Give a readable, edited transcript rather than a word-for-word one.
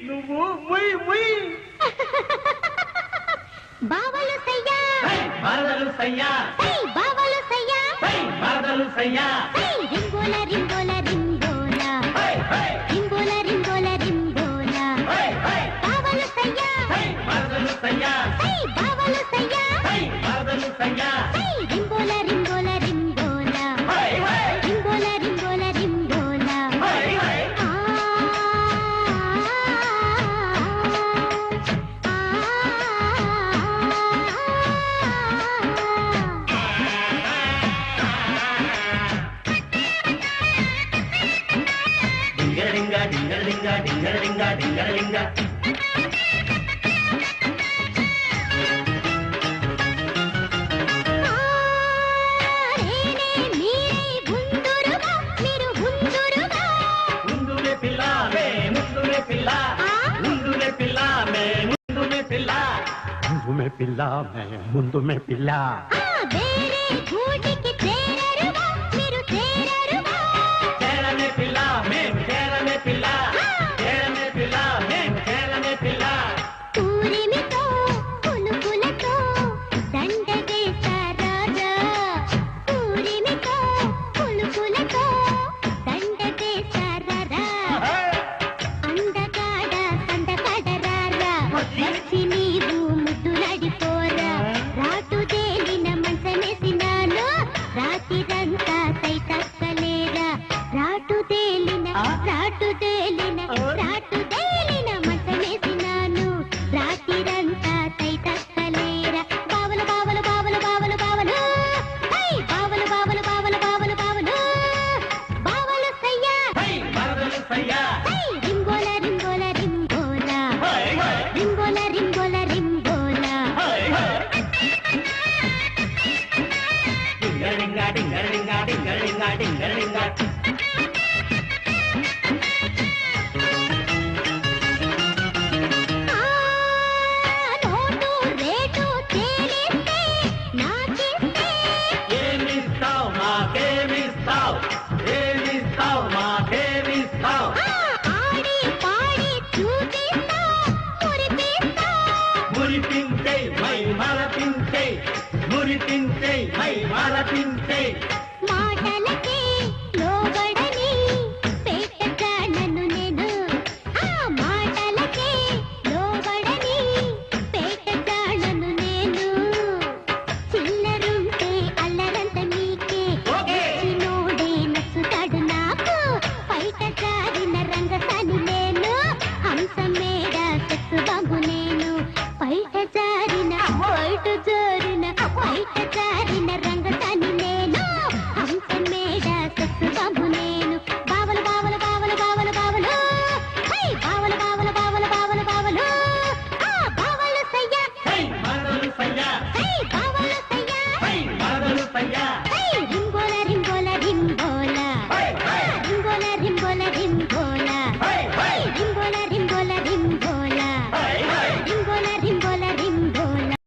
నువ్వు ముయ్ ముయ్ బావలు సయ్యా బావలు సయ్యా బావలు సయ్యా బావలు సయ్యా రింగోల రింగోల రింగోల రింగోల రింగోల రింగోల బావలు సయ్యా బావలు సయ్యా బావలు సయ్యా బావలు సయ్యా రింగోల రింగోల రింగోల రింగోల రింగోల రింగోల డింగరింగా డింగరింగా డింగరింగా డింగరింగా పిల్ల ముందు మే పిల్ల చేరనే పిల్ల మేము చేరనే పిల్ల చేరనే పిల్ల మేము చేరనే పిల్ల పూరిమితో పులుపులతో దండగేశారా పూరిమితో పులుపులతో దండగేశారా అందగాడ సందగాడరారా వచ్చి నీవు ముద్దులాడిపోరా రాటు తేలిన మంచమేసినాను రాతిరంతా సైతక్కలేరా రాటు తేలిన మంచమేసినాను రాతిరంతా సైతక్కలేరా బావలు బావలు బావలు బావలు బావలు బావలు బావలు బావలు బావలు బావలు బావలు సయ్యా బావలు సయ్యా రింగోల రింగోల రింగోల రింగోల రింగోల రింగోల డింగరింగా డింగరింగా డింగరింగా డింగరింగా నోటు రేటు తేలిస్తే నాకిస్తే ఏమిస్తావు మాకేమిస్తావు ఏమిస్తావు మాకేమిస్తావు ఆడి పాడి చూపిస్తా మురిపిస్తా మురిపించే మై మరపించే మురిపించే మై మరపించే